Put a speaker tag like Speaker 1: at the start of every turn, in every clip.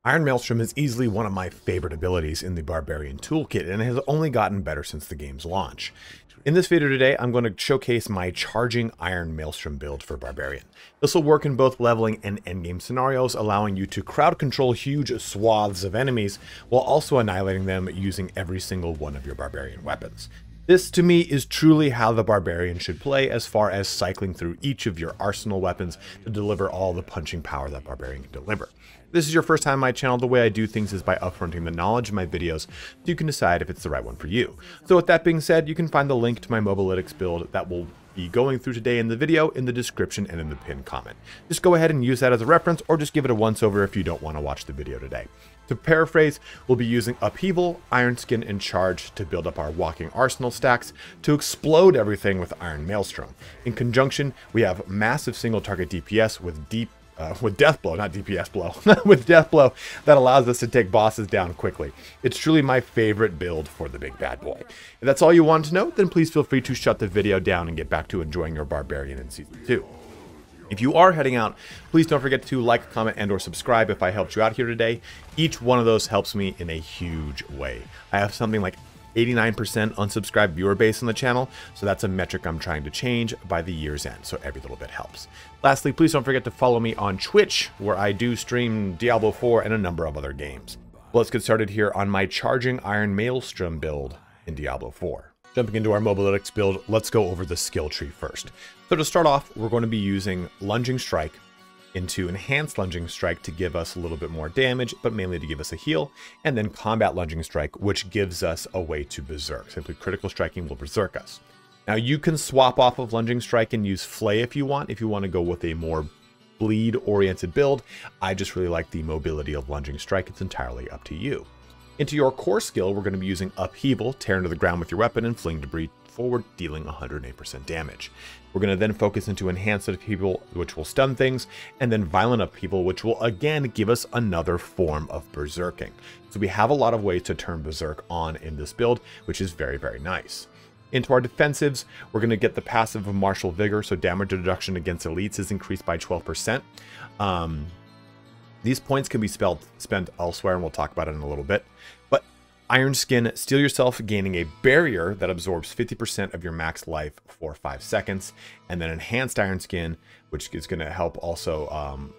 Speaker 1: Iron Maelstrom is easily one of my favorite abilities in the Barbarian toolkit, and it has only gotten better since the game's launch. In this video today, I'm going to showcase my charging Iron Maelstrom build for Barbarian. This will work in both leveling and endgame scenarios, allowing you to crowd control huge swaths of enemies, while also annihilating them using every single one of your Barbarian weapons. This, to me, is truly how the Barbarian should play, as far as cycling through each of your arsenal weapons to deliver all the punching power that Barbarian can deliver. If this is your first time on my channel, the way I do things is by upfronting the knowledge in my videos so you can decide if it's the right one for you. So with that being said, you can find the link to my Mobalytics build that will be going through today in the video in the description and in the pinned comment. Just go ahead and use that as a reference, or just give it a once over if you don't want to watch the video today. To paraphrase, we'll be using Upheaval, Iron Skin, and Charge to build up our walking arsenal stacks to explode everything with Iron Maelstrom. In conjunction, we have massive single target DPS with Death Blow, not DPS blow, with Death Blow that allows us to take bosses down quickly. It's truly my favorite build for the big bad boy. If that's all you want to know, then please feel free to shut the video down and get back to enjoying your Barbarian in Season 2. If you are heading out, please don't forget to like, comment, and or subscribe if I helped you out here today. Each one of those helps me in a huge way. I have something like 89% unsubscribed viewer base on the channel, so that's a metric I'm trying to change by the year's end, so every little bit helps. Lastly, please don't forget to follow me on Twitch, where I do stream Diablo 4 and a number of other games. Well, let's get started here on my charging Iron Maelstrom build in Diablo 4. Jumping into our Mobalytics build, let's go over the skill tree first. So to start off, we're going to be using Lunging Strike into Enhanced Lunging Strike to give us a little bit more damage, but mainly to give us a heal, and then Combat Lunging Strike, which gives us a way to Berserk. Simply critical striking will Berserk us. Now you can swap off of Lunging Strike and use Flay if you want to go with a more bleed-oriented build. I just really like the mobility of Lunging Strike. It's entirely up to you. Into your core skill, we're going to be using Upheaval, tear into the ground with your weapon, and fling debris forward, dealing 108% damage. We're going to then focus into Enhanced Upheaval, which will stun things, and then Violent Upheaval, which will again give us another form of berserking. So we have a lot of ways to turn Berserk on in this build, which is very, very nice. Into our defensives, we're going to get the passive of Martial Vigor, so damage reduction against elites is increased by 12%. These points can be spent elsewhere, and we'll talk about it in a little bit. But Iron Skin, Steel Yourself, gaining a barrier that absorbs 50% of your max life for 5 seconds. And then Enhanced Iron Skin, which is going to help also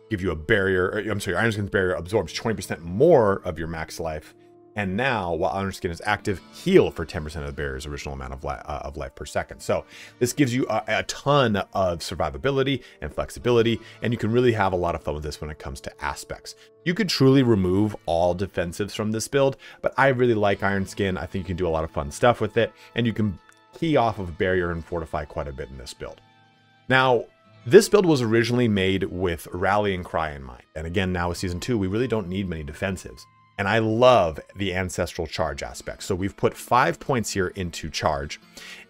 Speaker 1: give you a barrier. I'm sorry, Iron Skin's barrier absorbs 20% more of your max life. And now, while Iron Skin is active, heal for 10% of the barrier's original amount of life per second. So this gives you a ton of survivability and flexibility, and you can really have a lot of fun with this when it comes to aspects. You could truly remove all defensives from this build, but I really like Iron Skin. I think you can do a lot of fun stuff with it, and you can key off of barrier and fortify quite a bit in this build. Now, this build was originally made with Rallying Cry in mind, and again, now with Season 2, we really don't need many defensives. And I love the Ancestral Charge aspect. So we've put 5 points here into Charge,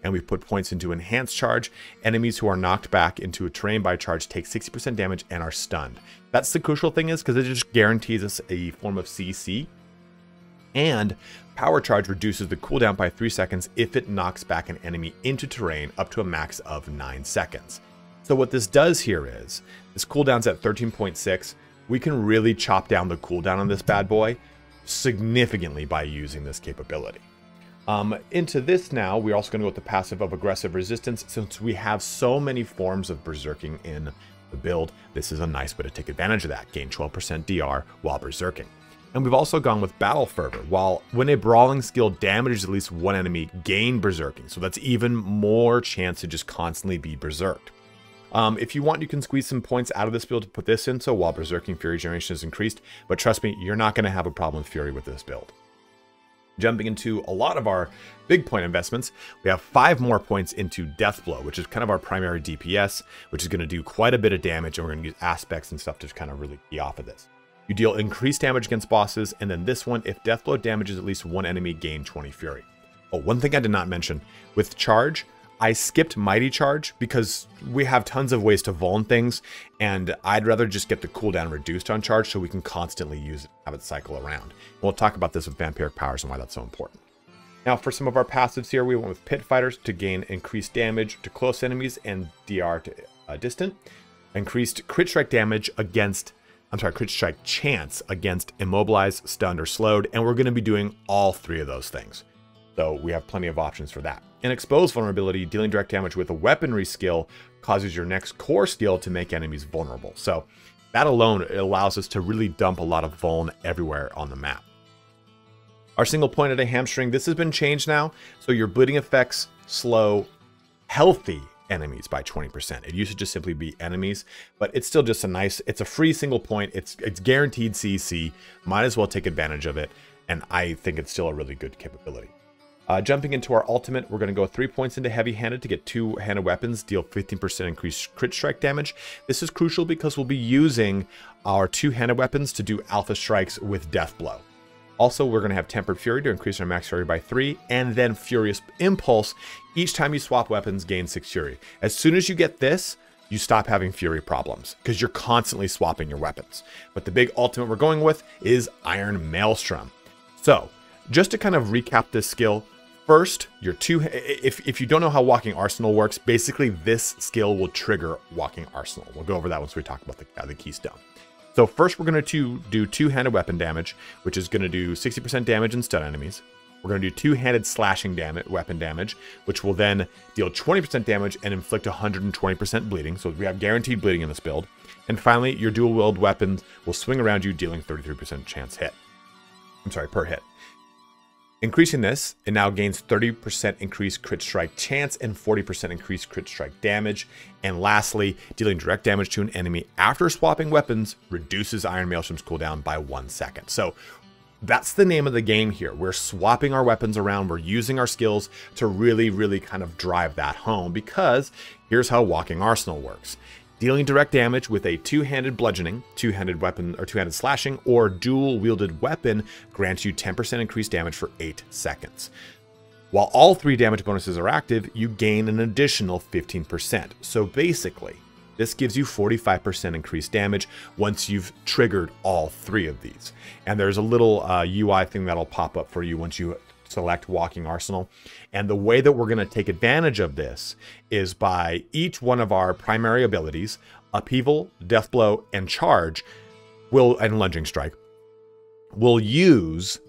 Speaker 1: and we've put points into Enhanced Charge. Enemies who are knocked back into a terrain by Charge take 60% damage and are stunned. That's the crucial thing, is because it just guarantees us a form of CC. And Power Charge reduces the cooldown by 3 seconds if it knocks back an enemy into terrain up to a max of 9 seconds. So what this does here is, this cooldown's at 13.6. We can really chop down the cooldown on this bad boy significantly by using this capability. Into this now, we're also going to go with the passive of Aggressive Resistance. Since we have so many forms of berserking in the build, this is a nice way to take advantage of that. Gain 12% DR while berserking. And we've also gone with Battle Fervor. When a brawling skill damages at least one enemy, gain berserking. So that's even more chance to just constantly be berserked. If you want, you can squeeze some points out of this build to put this in, so while Berserking Fury generation is increased, but trust me, you're not going to have a problem with Fury with this build. Jumping into a lot of our big point investments, we have 5 more points into Death Blow, which is kind of our primary DPS, which is going to do quite a bit of damage, and we're going to use aspects and stuff to kind of really key off of this. You deal increased damage against bosses, and then this one, if Death Blow damages at least one enemy, gain 20 Fury. Oh, one thing I did not mention, with Charge, I skipped Mighty Charge because we have tons of ways to vuln things, and I'd rather just get the cooldown reduced on Charge so we can constantly use it, have it cycle around. And we'll talk about this with Vampiric Powers and why that's so important. Now for some of our passives here, we went with Pit Fighters to gain increased damage to close enemies and DR to distant. Increased crit strike damage against crit strike chance against immobilized, stunned, or slowed, and we're going to be doing all three of those things. So we have plenty of options for that. In exposed vulnerability, dealing direct damage with a weaponry skill causes your next core skill to make enemies vulnerable. So that alone allows us to really dump a lot of vuln everywhere on the map. Our single point at a hamstring, this has been changed now. So your bleeding effects slow healthy enemies by 20%. It used to just simply be enemies, but it's still just a nice, it's a free single point. It's guaranteed CC. Might as well take advantage of it. And I think it's still a really good capability. Jumping into our ultimate, we're going to go 3 points into heavy-handed to get two-handed weapons, deal 15% increased crit strike damage. This is crucial because we'll be using our two-handed weapons to do alpha strikes with death blow. Also, we're going to have Tempered Fury to increase our max fury by 3, and then Furious Impulse. Each time you swap weapons, gain 6 fury. As soon as you get this, you stop having fury problems because you're constantly swapping your weapons. But the big ultimate we're going with is Iron Maelstrom. So, just to kind of recap this skill, first, if you don't know how Walking Arsenal works, basically this skill will trigger Walking Arsenal. We'll go over that once we talk about the keystone. So first, we're going to do two-handed weapon damage, which is going to do 60% damage and stun enemies. We're going to do two-handed slashing weapon damage, which will then deal 20% damage and inflict 120% bleeding. So we have guaranteed bleeding in this build. And finally, your dual-wield weapons will swing around you, dealing 33% chance hit. Per hit. Increasing this, it now gains 30% increased crit strike chance and 40% increased crit strike damage. And lastly, dealing direct damage to an enemy after swapping weapons reduces Iron Maelstrom's cooldown by 1 second. So that's the name of the game here. We're swapping our weapons around. We're using our skills to really, really kind of drive that home, because here's how Walking Arsenal works. Dealing direct damage with a two-handed bludgeoning, two-handed weapon, or two-handed slashing, or dual-wielded weapon grants you 10% increased damage for 8 seconds. While all 3 damage bonuses are active, you gain an additional 15%. So basically, this gives you 45% increased damage once you've triggered all 3 of these. And there's a little UI thing that'll pop up for you once you select Walking Arsenal. And the way that we're going to take advantage of this is by each one of our primary abilities, Upheaval, Death Blow, and Charge, and Lunging Strike, will use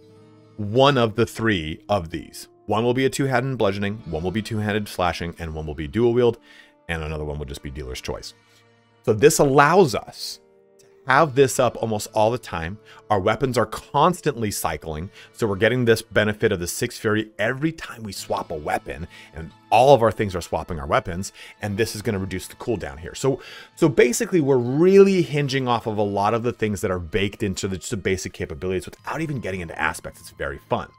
Speaker 1: one of the 3 of these. One will be a two-handed bludgeoning, one will be two-handed slashing, and one will be dual wield, and another one will just be dealer's choice. So this allows us have this up almost all the time. Our weapons are constantly cycling, so we're getting this benefit of the 6 fury every time we swap a weapon, and all of our things are swapping our weapons, and this is going to reduce the cooldown here. So basically, we're really hinging off of a lot of the things that are baked into the basic capabilities without even getting into aspects. It's very fun.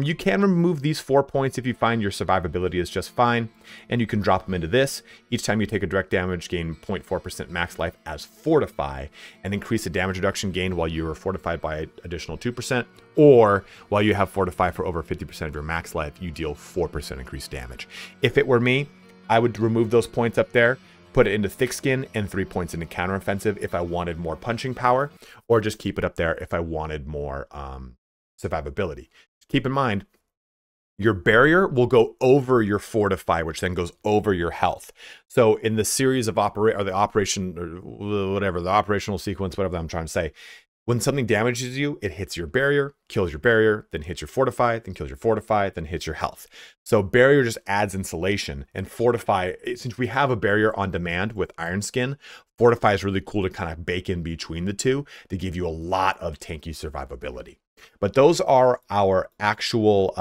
Speaker 1: You can remove these 4 points if you find your survivability is just fine, and you can drop them into this. Each time you take a direct damage, gain 0.4% max life as Fortify, and increase the damage reduction gained while you are fortified by an additional 2%, or while you have Fortify for over 50% of your max life, you deal 4% increased damage. If it were me, I would remove those points up there, put it into Thick Skin, and 3 points into Counteroffensive if I wanted more punching power, or just keep it up there if I wanted more survivability. Keep in mind, your barrier will go over your Fortify, which then goes over your health. So in the series of the operational sequence, whatever I'm trying to say, when something damages you, it hits your barrier, kills your barrier, then hits your Fortify, then kills your Fortify, then hits your health. So barrier just adds insulation, and Fortify, since we have a barrier on demand with Iron Skin, Fortify is really cool to kind of bake in between the two to give you a lot of tanky survivability. But those are our actual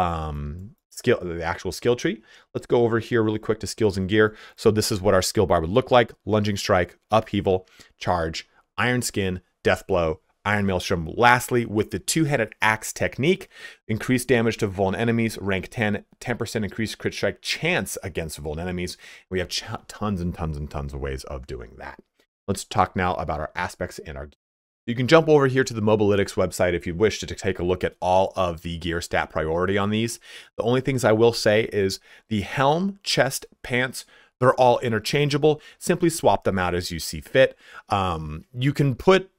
Speaker 1: skill tree. Let's go over here really quick to skills and gear. So this is what our skill bar would look like: Lunging Strike, Upheaval, Charge, Iron Skin, Death Blow, Iron Maelstrom. Lastly, with the two-headed axe technique, increased damage to vuln enemies, rank 10, 10% increased crit strike chance against vuln enemies. We have tons and tons and tons of ways of doing that. Let's talk now about our aspects and our gear. You can jump over here to the Mobalytics website if you wish to take a look at all of the gear stat priority on these. The only things I will say is the helm, chest, pants, they're all interchangeable. Simply swap them out as you see fit. You can put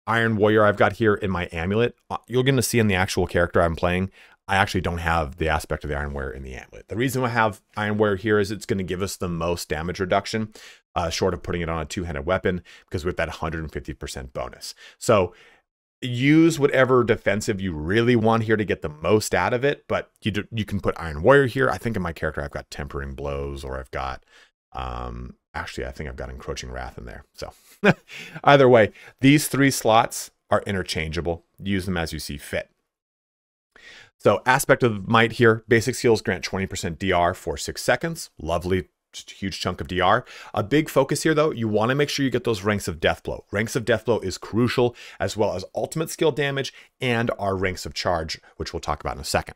Speaker 1: Iron Warrior I've got here in my amulet. You're going to see in the actual character I'm playing, I actually don't have the aspect of the Iron Warrior in the amulet. The reason I have Iron Warrior here is it's going to give us the most damage reduction. short of putting it on a two-handed weapon, because with that 150% bonus. So use whatever defensive you really want here to get the most out of it, but you can put Iron Warrior here. I think in my character I've got Tempering Blows, or I've got actually I think I've got Encroaching Wrath in there. So either way, these 3 slots are interchangeable. Use them as you see fit. So Aspect of Might here, basic skills grant 20% DR for 6 seconds. Lovely, just a huge chunk of DR. A big focus here though, you want to make sure you get those Ranks of Deathblow. Ranks of Deathblow is crucial, as well as ultimate skill damage and our Ranks of Charge, which we'll talk about in a second.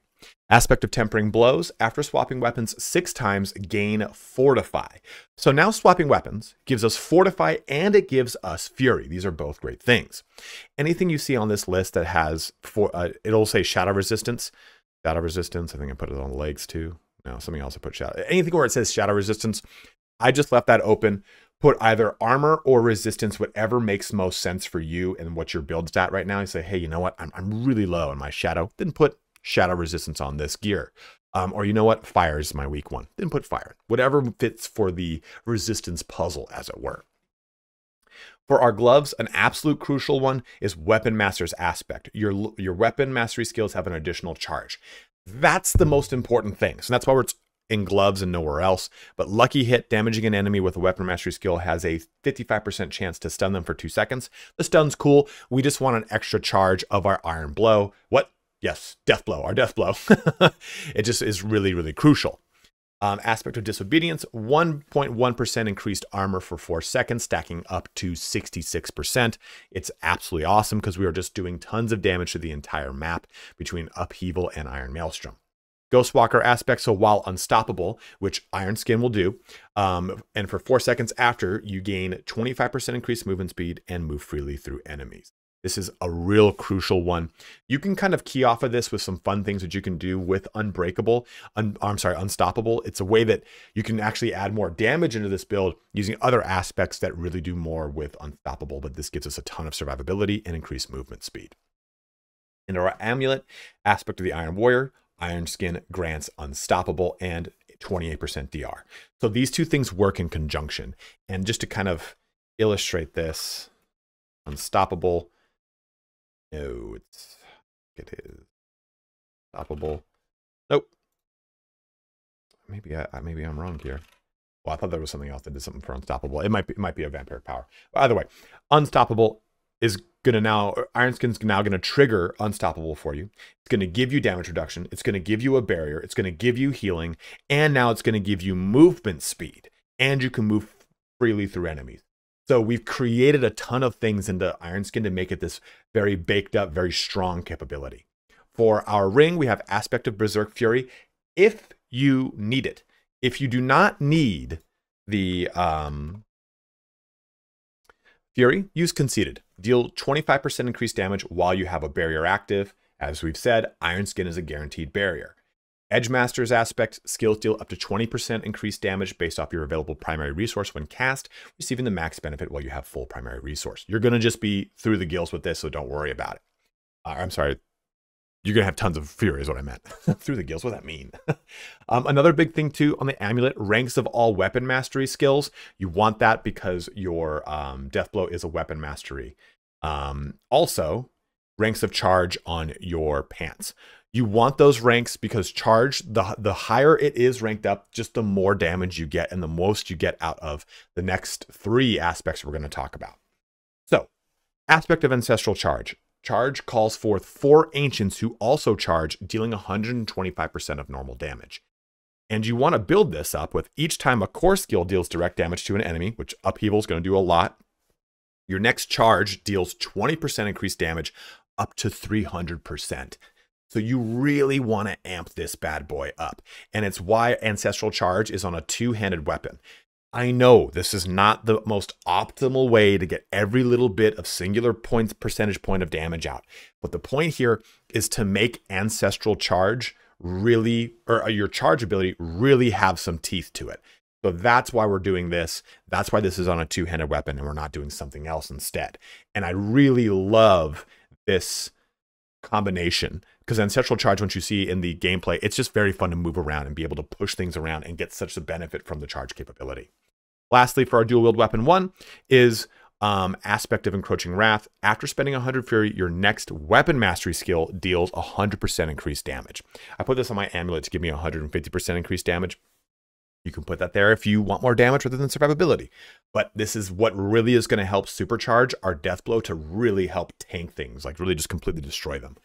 Speaker 1: Aspect of Tempering Blows, after swapping weapons 6 times, gain Fortify. So now swapping weapons gives us Fortify and it gives us Fury. These are both great things. Anything you see on this list that has, it'll say Shadow Resistance. Shadow Resistance, I think I put it on the legs too. No, something else I put Shadow. Anything where it says Shadow Resistance, I just left that open. Put either armor or resistance, whatever makes most sense for you and what your build's at right now. You say, hey, you know what? I'm really low in my Shadow. Then put Shadow Resistance on this gear. Or you know what? Fire is my weak one. Then put Fire. Whatever fits for the resistance puzzle, as it were. For our gloves, an absolute crucial one is Weapon Master's Aspect. Your weapon mastery skills have an additional charge. That's the most important thing. So that's why it's in gloves and nowhere else. But Lucky Hit, damaging an enemy with a weapon mastery skill, has a 55% chance to stun them for 2 seconds. The stun's cool. We just want an extra charge of our Iron Blow. What? Yes, Death Blow, our Death Blow. It just is really, really crucial. Aspect of Disobedience, 1.1% increased armor for 4 seconds, stacking up to 66%. It's absolutely awesome because we are just doing tons of damage to the entire map between Upheaval and Iron Maelstrom. Ghostwalker Aspect, so while unstoppable, which Iron Skin will do, and for 4 seconds after, you gain 25% increased movement speed and move freely through enemies. This is a real crucial one. You can kind of key off of this with some fun things that you can do with Unstoppable. It's a way that you can actually add more damage into this build using other aspects that really do more with Unstoppable, but this gives us a ton of survivability and increased movement speed. In our amulet, Aspect of the Iron Warrior, Iron Skin grants Unstoppable and 28% DR. So these 2 things work in conjunction. And just to kind of illustrate this, Unstoppable, no, it is Unstoppable. Nope. Maybe I'm wrong here. Well, I thought there was something else that did something for Unstoppable. It might be a Vampiric Power. But either way, Unstoppable is gonna now, Iron Skin's now gonna trigger Unstoppable for you. It's gonna give you damage reduction. It's gonna give you a barrier. It's gonna give you healing, and now it's gonna give you movement speed, and you can move freely through enemies. So we've created a ton of things into Iron Skin to make it this very baked up, very strong capability. For our ring, we have Aspect of Berserk Fury if you need it. If you do not need the Fury, use Conceited. Deal 25% increased damage while you have a barrier active. As we've said, Iron Skin is a guaranteed barrier. Edgemaster's Aspect, skills deal up to 20% increased damage based off your available primary resource when cast, receiving the max benefit while you have full primary resource. You're going to just be through the gills with this, so don't worry about it. I'm sorry. You're going to have tons of fury is what I meant. Through the gills, what does that mean? Another big thing too on the amulet, ranks of all weapon mastery skills. You want that because your death blow is a weapon mastery. Also, ranks of charge on your pants. You want those ranks because charge, the higher it is ranked up, just the more damage you get and the most you get out of the next 3 aspects we're going to talk about. So, Aspect of Ancestral Charge. Charge calls forth 4 ancients who also charge, dealing 125% of normal damage. And you want to build this up with each time a core skill deals direct damage to an enemy, which Upheaval is going to do a lot. Your next charge deals 20% increased damage up to 300%. So you really want to amp this bad boy up. And it's why Ancestral Charge is on a 2-handed weapon. I know this is not the most optimal way to get every little bit of singular percentage point of damage out. But the point here is to make Ancestral Charge really, or your charge ability really have some teeth to it. So that's why we're doing this. That's why this is on a 2-handed weapon and we're not doing something else instead. And I really love this combination because Ancestral Charge, once you see in the gameplay, it's just very fun to move around and be able to push things around and get such a benefit from the charge capability. Lastly, for our dual wield weapon 1 is Aspect of Encroaching Wrath. After spending 100 Fury, your next weapon mastery skill deals 100% increased damage. I put this on my amulet to give me 150% increased damage. You can put that there if you want more damage rather than survivability. But this is what really is going to help supercharge our death blow to really help tank things, like really just completely destroy them.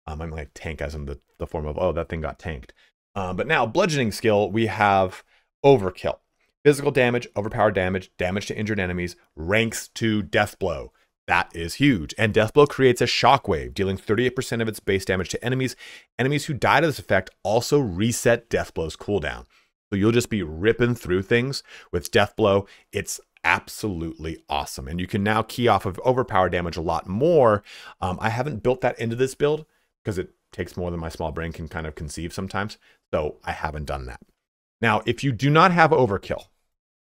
Speaker 1: I'm like tank as in the form of, oh, that thing got tanked. But now bludgeoning skill, we have Overkill. Physical damage, overpowered damage, damage to injured enemies, ranks to death blow. That is huge. And death blow creates a shockwave, dealing 38% of its base damage to enemies. Enemies who die to this effect also reset death blow's cooldown. So you'll just be ripping through things with death blow. It's absolutely awesome. And you can now key off of overpower damage a lot more. I haven't built that into this build because it takes more than my small brain can kind of conceive sometimes. So I haven't done that. Now, if you do not have overkill,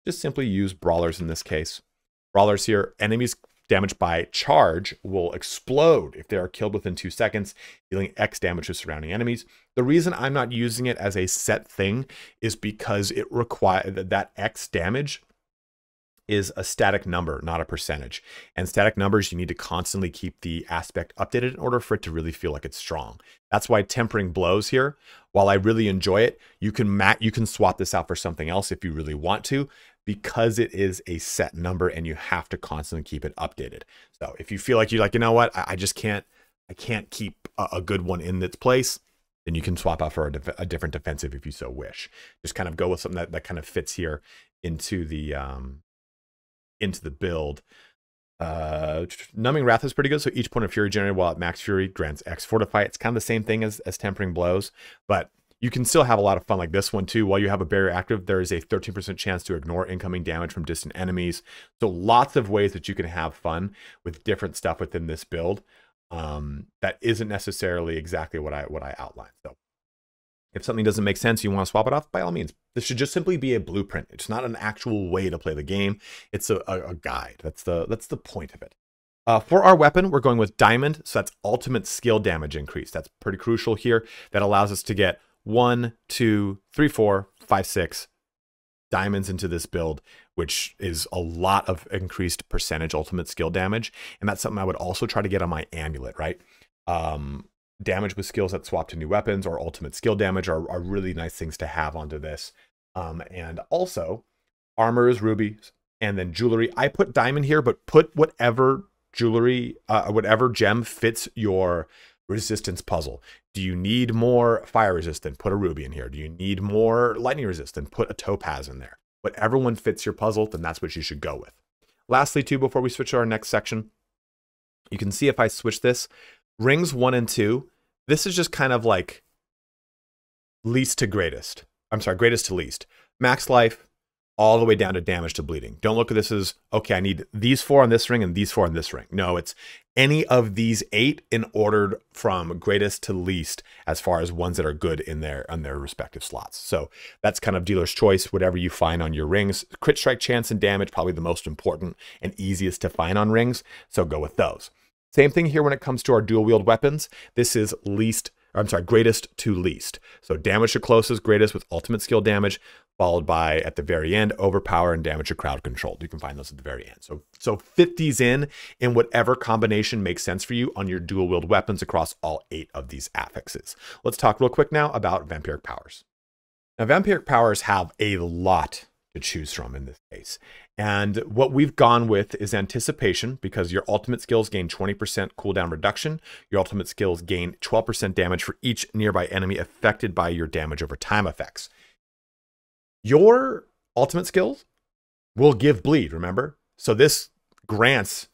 Speaker 1: just simply use brawlers in this case. Brawlers here, enemies damaged by charge will explode if they are killed within 2 seconds, dealing X damage to surrounding enemies. The reason I'm not using it as a set thing is because it requires that X damage is a static number, not a percentage. And static numbers, you need to constantly keep the aspect updated in order for it to really feel like it's strong. That's why tempering blows here, while I really enjoy it, you can swap this out for something else if you really want to, because it is a set number and you have to constantly keep it updated. So if you feel like you're like, you know what, I can't keep a good one in its place, then you can swap out for a different defensive if you so wish. Just kind of go with something that kind of fits here into the build. Numbing Wrath is pretty good. So each point of fury generated while at max fury grants X fortify. It's kind of the same thing as tempering blows, but you can still have a lot of fun like this one too. While you have a barrier active, there is a 13% chance to ignore incoming damage from distant enemies. So lots of ways that you can have fun with different stuff within this build. That isn't necessarily exactly what I outlined. So if something doesn't make sense, you want to swap it off, by all means. This should just simply be a blueprint. It's not an actual way to play the game. It's a guide. That's the point of it. For our weapon, we're going with Diamond. So that's ultimate skill damage increase. That's pretty crucial here. That allows us to get 1, 2, 3, 4, 5, 6 diamonds into this build, which is a lot of increased percentage ultimate skill damage. And that's something I would also try to get on my amulet, right? Damage with skills that swap to new weapons or ultimate skill damage are really nice things to have onto this. And also, armor is rubies, and then jewelry. I put diamond here, but put whatever jewelry, whatever gem fits your resistance puzzle. Do you need more fire resistant? Put a ruby in here. Do you need more lightning resistant? Put a topaz in there. Whatever one fits your puzzle, then that's what you should go with. Lastly, too, before we switch to our next section, you can see if I switch this, rings 1 and 2, this is just kind of like least to greatest. I'm sorry, greatest to least. Max life, all the way down to damage to bleeding. Don't look at this as, okay, I need these 4 on this ring and these 4 on this ring. No, it's any of these 8 in order from greatest to least as far as ones that are good in their respective slots. So that's kind of dealer's choice, whatever you find on your rings. Crit strike chance and damage, probably the most important and easiest to find on rings. So go with those. Same thing here when it comes to our dual wield weapons. This is greatest to least. So damage to closest, greatest with ultimate skill damage, followed by at the very end, overpower and damage to crowd controlled. You can find those at the very end. So fit these in whatever combination makes sense for you on your dual wield weapons across all 8 of these affixes. Let's talk real quick now about Vampiric Powers. Now, Vampiric Powers have a lot to choose from in this case. And what we've gone with is Anticipation, because your ultimate skills gain 20% cooldown reduction. Your ultimate skills gain 12% damage for each nearby enemy affected by your damage over time effects. Your ultimate skills will give bleed, remember? So this grants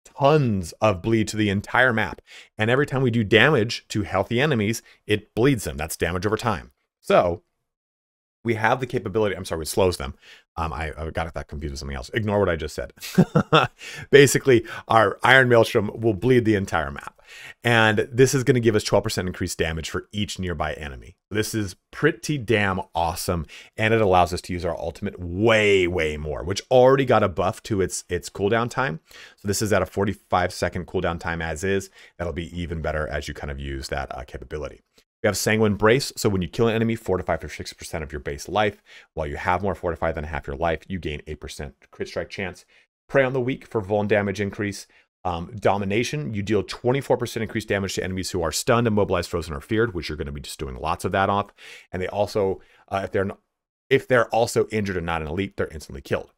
Speaker 1: tons of bleed to the entire map. And every time we do damage to healthy enemies, it bleeds them. That's damage over time. So we have the capability, it slows them. I got that confused with something else. Ignore what I just said. Basically, our Iron Maelstrom will bleed the entire map. And this is going to give us 12% increased damage for each nearby enemy. This is pretty damn awesome. And it allows us to use our ultimate way, way more, which already got a buff to its cooldown time. So this is at a 45-second cooldown time as is. That'll be even better as you kind of use that capability. We have Sanguine Brace, so when you kill an enemy, fortify for 6% of your base life. While you have more fortify than half your life, you gain 8% crit strike chance. Prey on the Weak for vuln damage increase. Domination, you deal 24% increased damage to enemies who are stunned, immobilized, frozen, or feared, which you're going to be just doing lots of that off. And they also, if they're also injured and not an elite, they're instantly killed.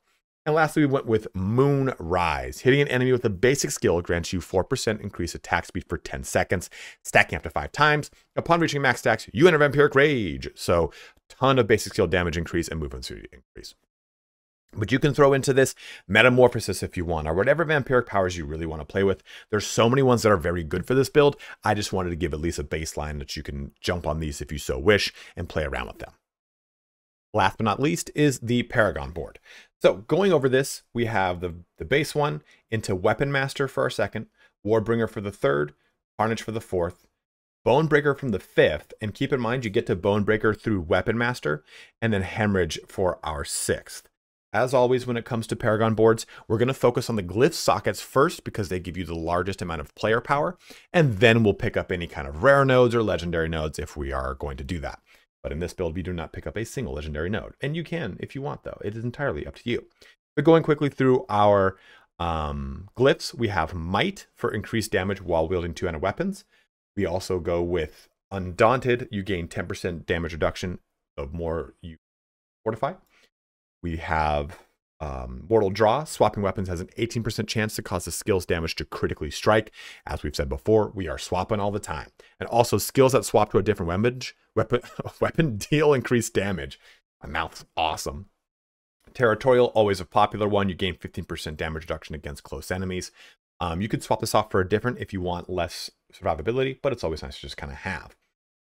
Speaker 1: And lastly, we went with Moon Rise. Hitting an enemy with a basic skill grants you 4% increased attack speed for 10 seconds, stacking up to 5 times. Upon reaching max stacks, you enter Vampiric Rage. So, ton of basic skill damage increase and movement speed increase. But you can throw into this Metamorphosis if you want, or whatever Vampiric Powers you really want to play with. There's so many ones that are very good for this build. I just wanted to give at least a baseline that you can jump on these if you so wish and play around with them. Last but not least is the Paragon board. So going over this, we have the base one into Weapon Master for our second, Warbringer for the third, Carnage for the fourth, Bonebreaker from the fifth, and keep in mind you get to Bonebreaker through Weapon Master, and then Hemorrhage for our sixth. As always, when it comes to Paragon boards, we're going to focus on the glyph sockets first because they give you the largest amount of player power, and then we'll pick up any kind of rare nodes or legendary nodes if we are going to do that. But in this build, we do not pick up a single legendary node. And you can if you want, though. It is entirely up to you. But going quickly through our glyphs, we have Might for increased damage while wielding two-handed weapons. We also go with Undaunted. You gain 10% damage reduction the more you fortify. We have Mortal Draw. Swapping weapons has an 18% chance to cause the skill's damage to critically strike. As we've said before, we are swapping all the time. And also skills that swap to a different weapon deal increased damage. My mouth's awesome. Territorial, always a popular one. You gain 15% damage reduction against close enemies. You could swap this off for a different if you want less survivability, but it's always nice to just kind of have.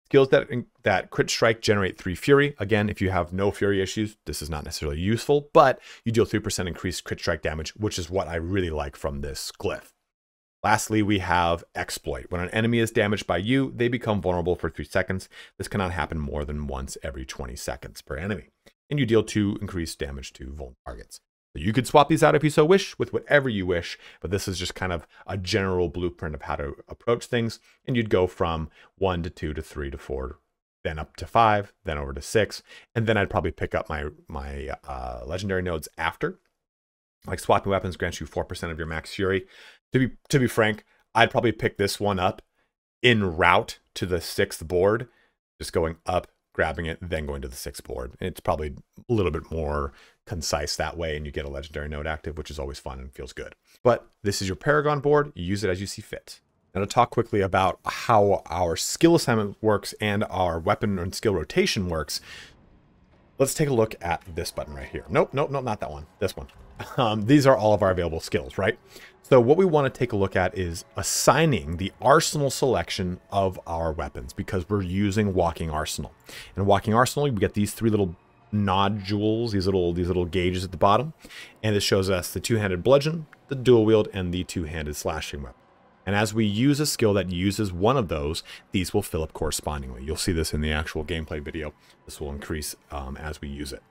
Speaker 1: Skills that crit strike generate 3 fury. Again, if you have no fury issues, this is not necessarily useful, but you deal 3% increased crit strike damage, which is what I really like from this glyph. Lastly, we have Exploit. When an enemy is damaged by you, they become vulnerable for 3 seconds. This cannot happen more than once every 20 seconds per enemy. And you deal 2 increased damage to vulnerable targets. So you could swap these out if you so wish with whatever you wish, but this is just kind of a general blueprint of how to approach things. And you'd go from 1 to 2 to 3 to 4, then up to 5, then over to 6. And then I'd probably pick up my legendary nodes after. Like swapping weapons grants you 4% of your max fury. To be frank, I'd probably pick this one up en route to the 6th board, just going up, grabbing it, then going to the 6th board. It's probably a little bit more concise that way, and you get a legendary node active, which is always fun and feels good. But this is your Paragon board. You use it as you see fit. Now to talk quickly about how our skill assignment works and our weapon and skill rotation works, let's take a look at this button right here. Nope, not that one. This one. These are all of our available skills, right? So what we want to take a look at is assigning the arsenal selection of our weapons, because we're using Walking Arsenal. In Walking Arsenal, we get these 3 little nodules, these little gauges at the bottom, and it shows us the two-handed bludgeon, the dual wield, and the two-handed slashing weapon. And as we use a skill that uses one of those, these will fill up correspondingly. You'll see this in the actual gameplay video. This will increase as we use it.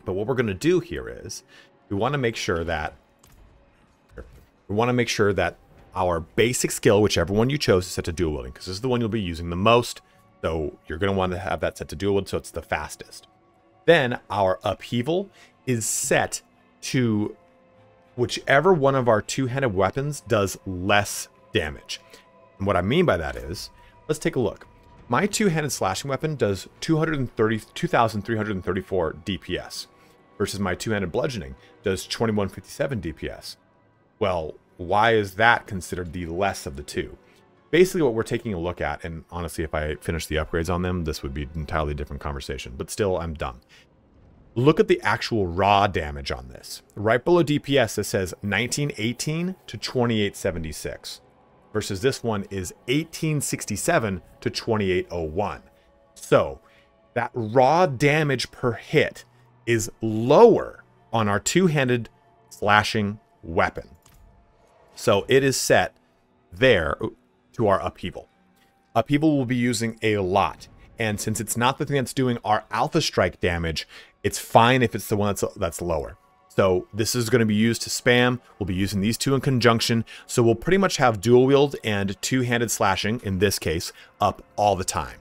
Speaker 1: But what we're going to do here is we want to make sure that our basic skill, whichever one you chose, is set to dual wielding, because this is the one you'll be using the most. So you're going to want to have that set to dual wield so it's the fastest. Then our upheaval is set to whichever one of our two-handed weapons does less damage. And what I mean by that is, let's take a look. My two-handed slashing weapon does 2,334 DPS versus my two-handed bludgeoning does 2157 DPS. Well, why is that considered the less of the two? Basically what we're taking a look at, and honestly, if I finish the upgrades on them, this would be an entirely different conversation, but still, I'm done. Look at the actual raw damage on this. Right below DPS, it says 1918 to 2876, versus this one is 1867 to 2801. So that raw damage per hit is lower on our two-handed slashing weapon. So it is set there to our upheaval. Upheaval will be using a lot. And since it's not the thing that's doing our alpha strike damage, it's fine if it's the one that's lower. So this is going to be used to spam. We'll be using these two in conjunction. So we'll pretty much have dual wield and two-handed slashing, in this case, up all the time.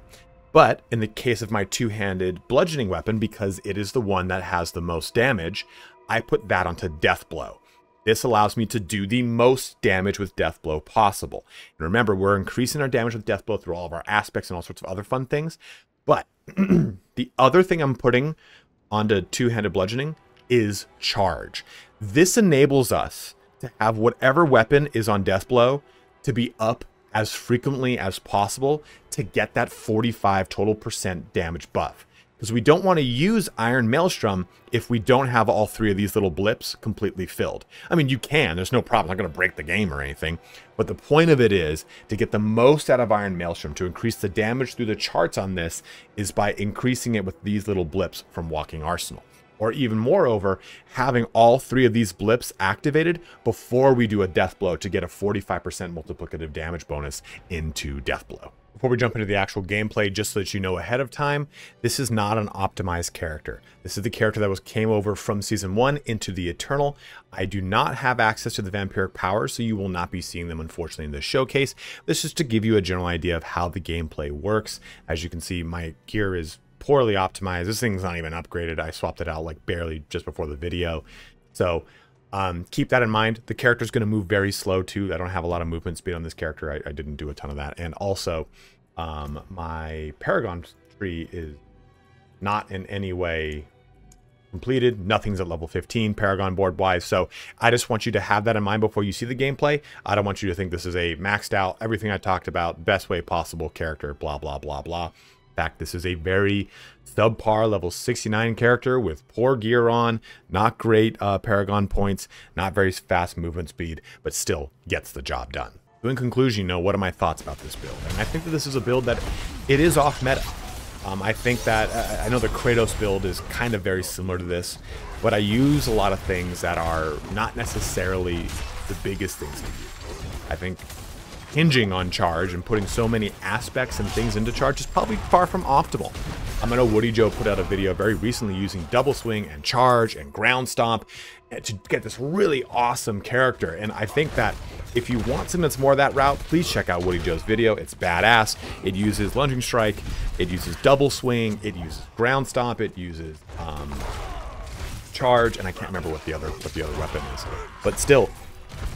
Speaker 1: But in the case of my two-handed bludgeoning weapon, because it is the one that has the most damage, I put that onto Death Blow. This allows me to do the most damage with Death Blow possible. And remember, we're increasing our damage with Death Blow through all of our aspects and all sorts of other fun things. But the other thing I'm putting onto two-handed bludgeoning is Charge. This enables us to have whatever weapon is on Death Blow to be up as frequently as possible to get that 45 total % damage buff. Because we don't want to use Iron Maelstrom if we don't have all three of these little blips completely filled. I mean, you can. There's no problem. I'm not going to break the game or anything. But the point of it is to get the most out of Iron Maelstrom, to increase the damage through the charts on this, is by increasing it with these little blips from Walking Arsenal. Or even moreover, having all three of these blips activated before we do a Death Blow to get a 45% multiplicative damage bonus into Death Blow. Before we jump into the actual gameplay, just so that you know ahead of time, this is not an optimized character. This is the character that came over from Season 1 into the Eternal. I do not have access to the Vampiric Powers, so you will not be seeing them, unfortunately, in this showcase. This is to give you a general idea of how the gameplay works. As you can see, my gear is poorly optimized. This thing's not even upgraded. I swapped it out like barely just before the video. So keep that in mind. The character's going to move very slow too. I don't have a lot of movement speed on this character. I didn't do a ton of that. And also my Paragon tree is not in any way completed. Nothing's at level 15 Paragon board wise. So I just want you to have that in mind before you see the gameplay. I don't want you to think this is a maxed out, everything I talked about, best way possible character, blah, blah, blah, blah. In fact, this is a very subpar level 69 character with poor gear on, not great Paragon points, not very fast movement speed, but still gets the job done. So in conclusion, what are my thoughts about this build? And I think that this is a build that it is off meta. I think that, I know the Kratos build is kind of very similar to this, but I use a lot of things that are not necessarily the biggest things to use. I think hinging on Charge and putting so many aspects and things into Charge is probably far from optimal. I know Woody Joe put out a video very recently using Double Swing and Charge and Ground Stomp to get this really awesome character. And I think that if you want something that's more that route, please check out Woody Joe's video. It's badass. It uses Lunging Strike, it uses Double Swing, it uses Ground Stomp, it uses Charge, and I can't remember what the other weapon is. But still,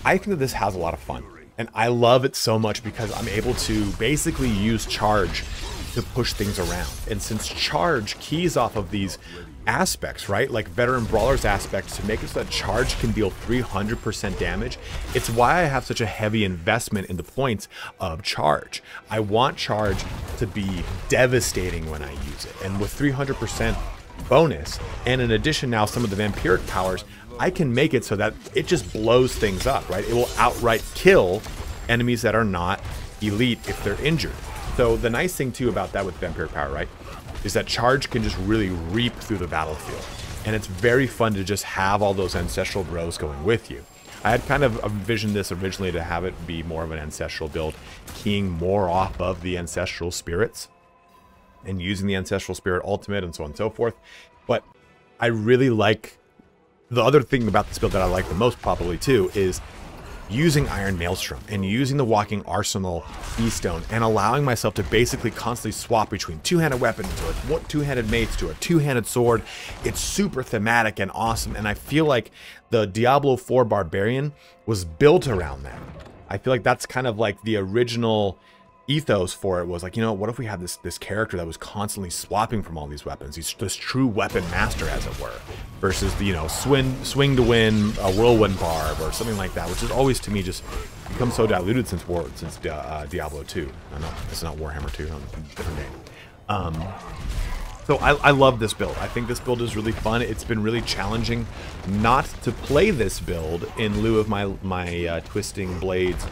Speaker 1: I think that this has a lot of fun. And I love it so much because I'm able to basically use Charge to push things around. And since Charge keys off of these aspects, right? Like Veteran Brawler's aspects to make it so that Charge can deal 300% damage. It's why I have such a heavy investment in the points of Charge. I want Charge to be devastating when I use it. And with 300% bonus, and in addition now some of the Vampiric Powers, I can make it so that it just blows things up, right? It will outright kill enemies that are not elite if they're injured. So the nice thing too about that with Vampiric Power, right, is that Charge can just really reap through the battlefield. And it's very fun to just have all those Ancestral Bros going with you. I had kind of envisioned this originally to have it be more of an Ancestral build, keying more off of the Ancestral Spirits and using the Ancestral Spirit Ultimate and so on and so forth. But I really like, the other thing about this build that I like the most probably too is using Iron Maelstrom and using the Walking Arsenal Keystone and allowing myself to basically constantly swap between two-handed weapon to a two-handed mace to a two-handed sword. It's super thematic and awesome, and I feel like the Diablo 4 Barbarian was built around that. I feel like that's kind of like the original ethos for it was like, what if we had this character that was constantly swapping from all these weapons, this true weapon master, as it were, versus the swing to win a whirlwind barb or something like that, which is always to me just become so diluted since Diablo 2. I know it's not Warhammer 2, different game. So I love this build. I think this build is really fun. It's been really challenging not to play this build in lieu of my Twisting Blades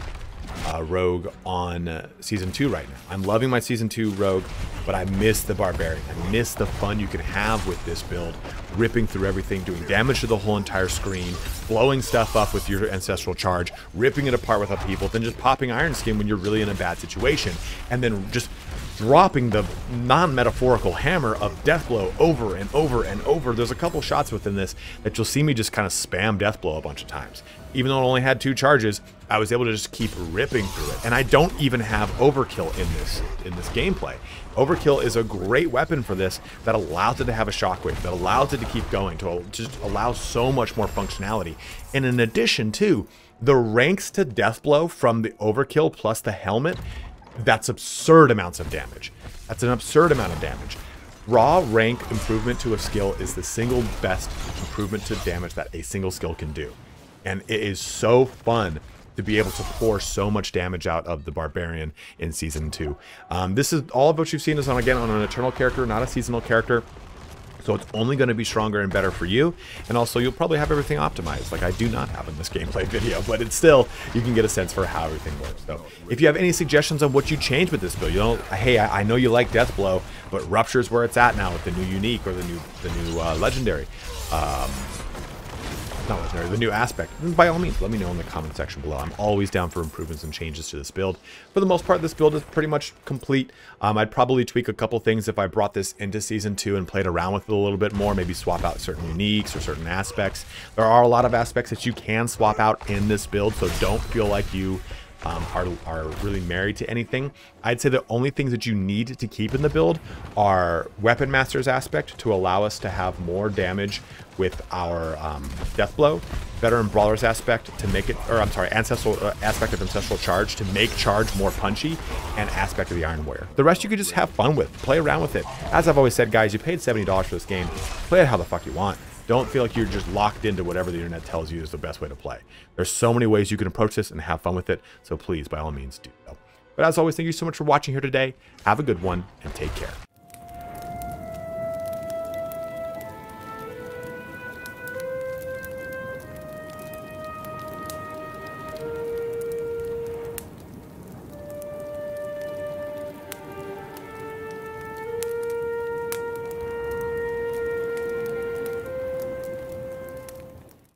Speaker 1: rogue on Season 2 right now. I'm loving my Season 2 rogue, but I miss the Barbarian. I miss the fun you can have with this build, ripping through everything, doing damage to the whole entire screen, blowing stuff up with your Ancestral Charge, ripping it apart with Upheaval, then just popping Iron Skin when you're really in a bad situation, and then just dropping the non-metaphorical hammer of Deathblow over and over and over. There's a couple shots within this that you'll see me just kind of spam Deathblow a bunch of times. Even though it only had 2 charges, I was able to just keep ripping through it. And I don't even have Overkill in this gameplay. Overkill is a great weapon for this that allows it to have a shockwave, that allows it to keep going, to just allow so much more functionality. And in addition to the ranks to Deathblow from the Overkill plus the helmet, that's absurd amounts of damage. That's an absurd amount of damage. Raw rank improvement to a skill is the single best improvement to damage that a single skill can do. And it is so fun to be able to pour so much damage out of the Barbarian in Season 2. This is all of what you've seen is on, again, on an Eternal character, not a seasonal character. So it's only going to be stronger and better for you. And also, you'll probably have everything optimized, like I do not have in this gameplay video. But it's still, you can get a sense for how everything works. So if you have any suggestions on what you change with this build, you know, hey, I know you like Deathblow, but Rupture's where it's at now with the new Unique or the new Legendary. Not legendary, the new aspect. And by all means, let me know in the comment section below. I'm always down for improvements and changes to this build. For the most part, this build is pretty much complete. I'd probably tweak a couple things if I brought this into Season 2 and played around with it a little bit more, maybe swap out certain uniques or certain aspects. There are a lot of aspects that you can swap out in this build, so don't feel like you are really married to anything. I'd say the only things that you need to keep in the build are Weapon Master's aspect to allow us to have more damage with our Deathblow, Veteran Brawler's aspect to make it, or I'm sorry, Ancestral aspect of Ancestral Charge to make charge more punchy, and aspect of the Iron Warrior. The rest you could just have fun with, play around with it. As I've always said, guys, you paid $70 for this game, play it how the fuck you want. Don't feel like you're just locked into whatever the internet tells you is the best way to play. There's so many ways you can approach this and have fun with it, so please, by all means, do so. But as always, thank you so much for watching here today. Have a good one, and take care.